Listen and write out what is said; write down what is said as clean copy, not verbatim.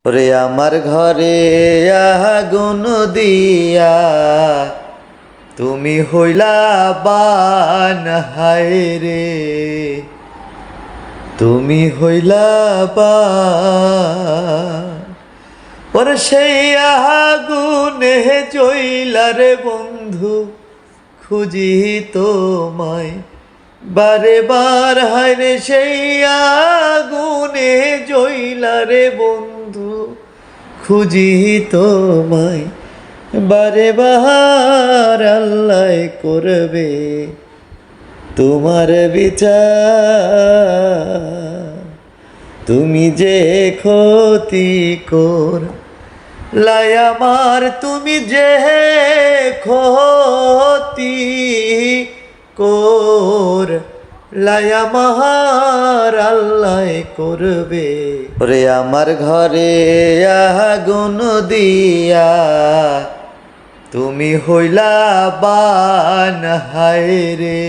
ওরে আমার ঘরে আগুন দিয়া তুমি হইলা বান, হায় রে তুমি হইলা বান। ওরে সেই আগুনে জ্বইলা রে বন্ধু, খুঁজি তোমায় বারে বার, হায় রে সেই আগুনে জ্বইলা রে বন্ধু, খুঁজি তোমায় বারে বার। আল্লাহ করবে তোমার বিচার, তুমি যে ক্ষতি কর লাই আমার, তুমি যে ক্ষতি কর লাই আমার, আল্লাহ করবে। ওরে আমার ঘরে আগুন দিয়া তুমি হইলা বান, হায় রে